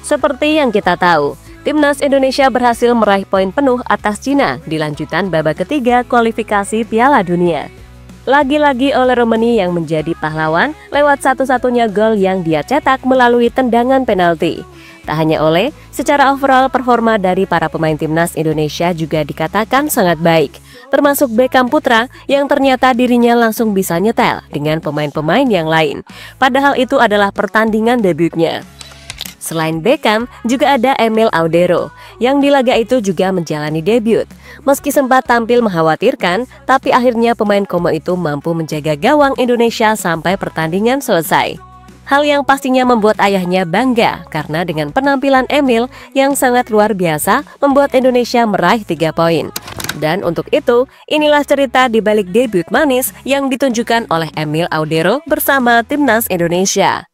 Seperti yang kita tahu, Timnas Indonesia berhasil meraih poin penuh atas Cina di lanjutan babak ketiga kualifikasi Piala Dunia. Lagi-lagi oleh Romani yang menjadi pahlawan lewat satu-satunya gol yang dia cetak melalui tendangan penalti. Tak hanya Ole, secara overall performa dari para pemain Timnas Indonesia juga dikatakan sangat baik. Termasuk Beckham Putra yang ternyata dirinya langsung bisa nyetel dengan pemain-pemain yang lain. Padahal itu adalah pertandingan debutnya. Selain Beckham, juga ada Emil Audero yang di laga itu juga menjalani debut. Meski sempat tampil mengkhawatirkan, tapi akhirnya pemain Como itu mampu menjaga gawang Indonesia sampai pertandingan selesai. Hal yang pastinya membuat ayahnya bangga karena dengan penampilan Emil yang sangat luar biasa membuat Indonesia meraih 3 poin. Dan untuk itu, inilah cerita di balik debut manis yang ditunjukkan oleh Emil Audero bersama Timnas Indonesia.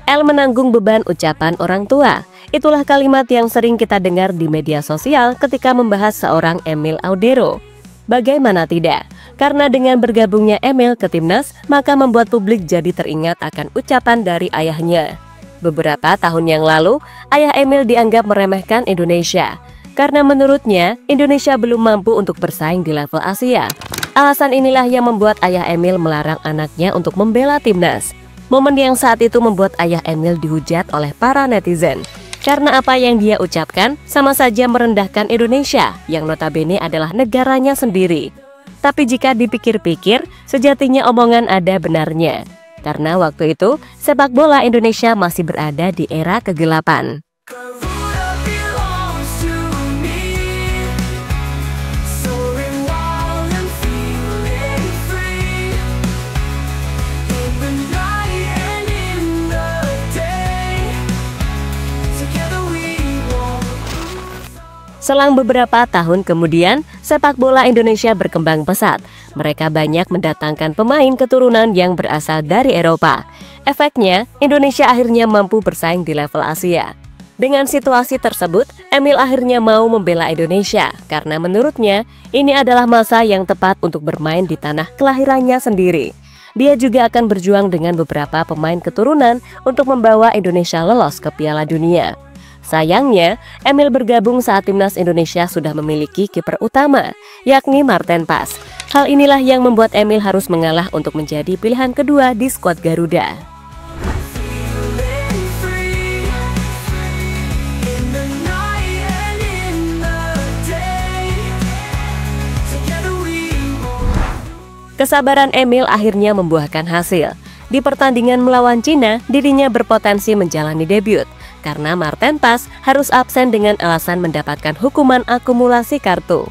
El menanggung beban ucapan orang tua. Itulah kalimat yang sering kita dengar di media sosial ketika membahas seorang Emil Audero. Bagaimana tidak? Karena dengan bergabungnya Emil ke Timnas, maka membuat publik jadi teringat akan ucapan dari ayahnya. Beberapa tahun yang lalu, ayah Emil dianggap meremehkan Indonesia. Karena menurutnya, Indonesia belum mampu untuk bersaing di level Asia. Alasan inilah yang membuat ayah Emil melarang anaknya untuk membela Timnas. Momen yang saat itu membuat ayah Emil dihujat oleh para netizen. Karena apa yang dia ucapkan sama saja merendahkan Indonesia yang notabene adalah negaranya sendiri. Tapi jika dipikir-pikir, sejatinya omongan ada benarnya. Karena waktu itu, sepak bola Indonesia masih berada di era kegelapan. Selang beberapa tahun kemudian, sepak bola Indonesia berkembang pesat. Mereka banyak mendatangkan pemain keturunan yang berasal dari Eropa. Efeknya, Indonesia akhirnya mampu bersaing di level Asia. Dengan situasi tersebut, Emil akhirnya mau membela Indonesia karena menurutnya ini adalah masa yang tepat untuk bermain di tanah kelahirannya sendiri. Dia juga akan berjuang dengan beberapa pemain keturunan untuk membawa Indonesia lolos ke Piala Dunia. Sayangnya, Emil bergabung saat Timnas Indonesia sudah memiliki kiper utama, yakni Marten Pas. Hal inilah yang membuat Emil harus mengalah untuk menjadi pilihan kedua di skuad Garuda. Kesabaran Emil akhirnya membuahkan hasil. Di pertandingan melawan Cina, dirinya berpotensi menjalani debut. Karena Marten Pas harus absen dengan alasan mendapatkan hukuman akumulasi kartu.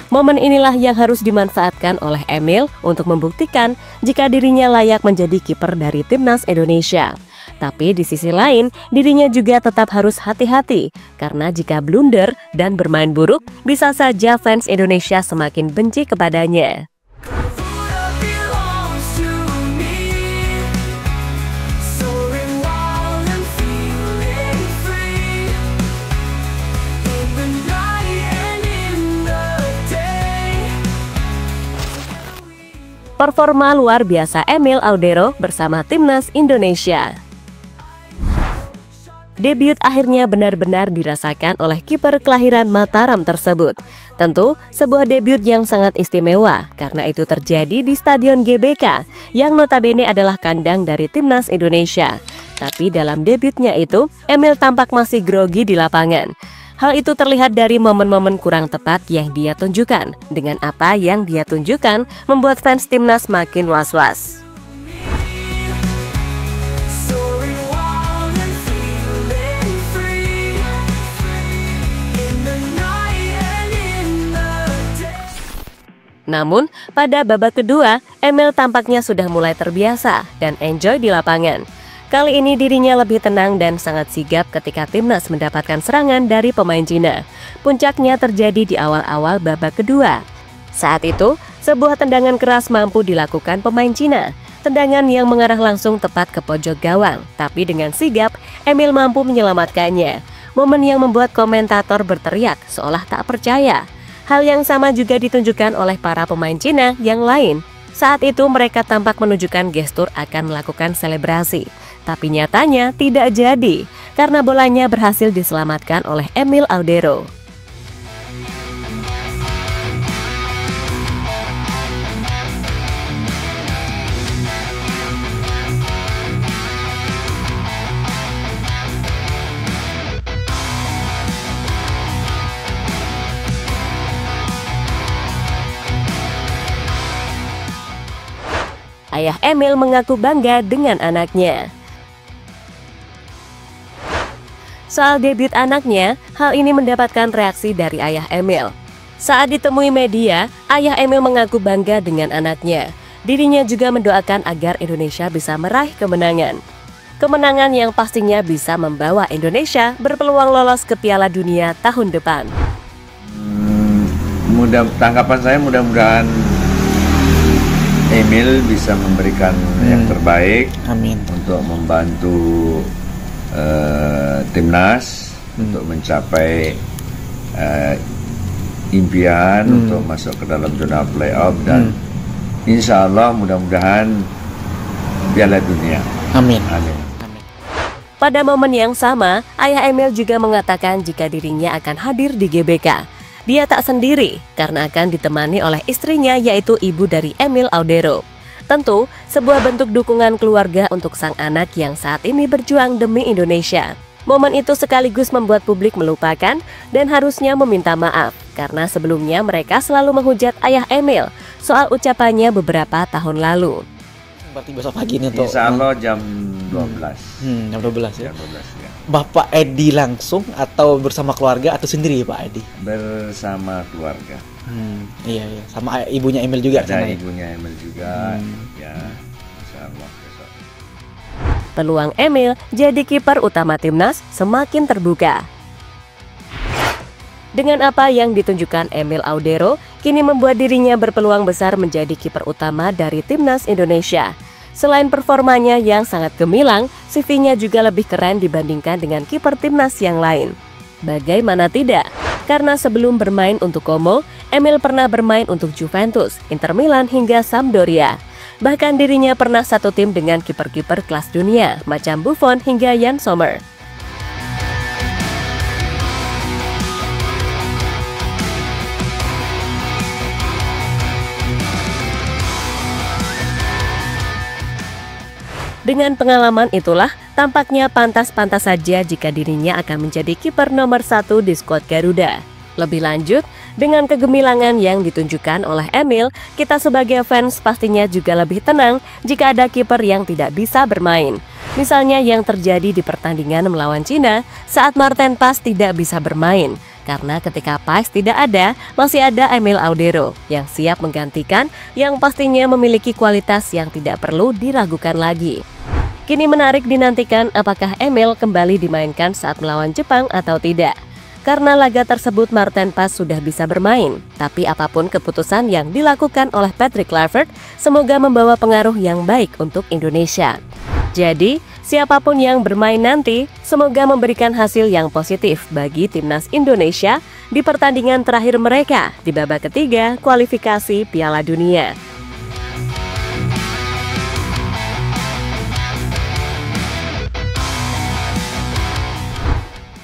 Momen inilah yang harus dimanfaatkan oleh Emil untuk membuktikan jika dirinya layak menjadi kiper dari Timnas Indonesia. Tapi di sisi lain, dirinya juga tetap harus hati-hati karena jika blunder dan bermain buruk, bisa saja fans Indonesia semakin benci kepadanya. Performa luar biasa Emil Audero bersama Timnas Indonesia. Debut akhirnya benar-benar dirasakan oleh kiper kelahiran Mataram tersebut. Tentu sebuah debut yang sangat istimewa karena itu terjadi di Stadion GBK yang notabene adalah kandang dari Timnas Indonesia. Tapi dalam debutnya itu, Emil tampak masih grogi di lapangan. Hal itu terlihat dari momen-momen kurang tepat yang dia tunjukkan. Dengan apa yang dia tunjukkan, membuat fans Timnas makin was-was. Namun, pada babak kedua, Emil tampaknya sudah mulai terbiasa dan enjoy di lapangan. Kali ini dirinya lebih tenang dan sangat sigap ketika timnas mendapatkan serangan dari pemain Cina. Puncaknya terjadi di awal-awal babak kedua. Saat itu, sebuah tendangan keras mampu dilakukan pemain Cina. Tendangan yang mengarah langsung tepat ke pojok gawang, tapi dengan sigap, Emil mampu menyelamatkannya. Momen yang membuat komentator berteriak seolah tak percaya. Hal yang sama juga ditunjukkan oleh para pemain Cina yang lain. Saat itu mereka tampak menunjukkan gestur akan melakukan selebrasi. Tapi nyatanya tidak jadi, karena bolanya berhasil diselamatkan oleh Emil Audero. Ayah Emil mengaku bangga dengan anaknya. Soal debut anaknya, hal ini mendapatkan reaksi dari ayah Emil. Saat ditemui media, ayah Emil mengaku bangga dengan anaknya. Dirinya juga mendoakan agar Indonesia bisa meraih kemenangan. Kemenangan yang pastinya bisa membawa Indonesia berpeluang lolos ke Piala Dunia tahun depan. Tanggapan saya mudah-mudahan Emil bisa memberikan yang terbaik. Amin. Untuk membantu timnas untuk mencapai impian untuk masuk ke dalam zona playoff dan insya Allah mudah-mudahan Piala Dunia. Amin. Amin. Pada momen yang sama, ayah Emil juga mengatakan jika dirinya akan hadir di GBK. Dia tak sendiri karena akan ditemani oleh istrinya yaitu ibu dari Emil Audero. Tentu, sebuah bentuk dukungan keluarga untuk sang anak yang saat ini berjuang demi Indonesia. Momen itu sekaligus membuat publik melupakan dan harusnya meminta maaf, karena sebelumnya mereka selalu menghujat ayah Emil soal ucapannya beberapa tahun lalu. Berarti besok pagi ini tuh. Insya Allah jam 12. Jam 12 ya? Jam 12 ya. Bapak Edi langsung atau bersama keluarga atau sendiri Pak Edi? Bersama keluarga. Iya, sama ibunya Emil juga. Ada ibunya Emil juga. Ya, insya Allah besok. Peluang Emil jadi kiper utama timnas semakin terbuka. Dengan apa yang ditunjukkan Emil Audero, kini membuat dirinya berpeluang besar menjadi kiper utama dari timnas Indonesia. Selain performanya yang sangat gemilang, CV-nya juga lebih keren dibandingkan dengan kiper timnas yang lain. Bagaimana tidak? Karena sebelum bermain untuk Como, Emil pernah bermain untuk Juventus, Inter Milan hingga Sampdoria. Bahkan dirinya pernah satu tim dengan kiper-kiper kelas dunia, macam Buffon hingga Jan Sommer. Dengan pengalaman itulah, tampaknya pantas-pantas saja jika dirinya akan menjadi kiper nomor 1 di skuad Garuda. Lebih lanjut, dengan kegemilangan yang ditunjukkan oleh Emil, kita sebagai fans pastinya juga lebih tenang jika ada kiper yang tidak bisa bermain. Misalnya yang terjadi di pertandingan melawan Cina saat Marten Pas tidak bisa bermain. Karena ketika Pas tidak ada, masih ada Emil Audero yang siap menggantikan, yang pastinya memiliki kualitas yang tidak perlu diragukan lagi. Kini menarik dinantikan apakah Emil kembali dimainkan saat melawan Jepang atau tidak. Karena laga tersebut Marten Pas sudah bisa bermain, tapi apapun keputusan yang dilakukan oleh Patrick Kluivert, semoga membawa pengaruh yang baik untuk Indonesia. Jadi, siapapun yang bermain nanti, semoga memberikan hasil yang positif bagi timnas Indonesia di pertandingan terakhir mereka di babak ketiga kualifikasi Piala Dunia.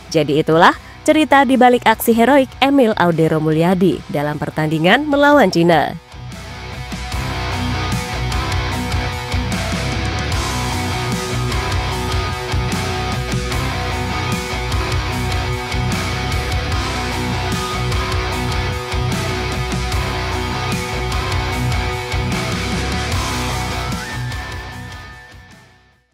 Jadi itulah cerita di balik aksi heroik Emil Audero Mulyadi dalam pertandingan melawan Cina.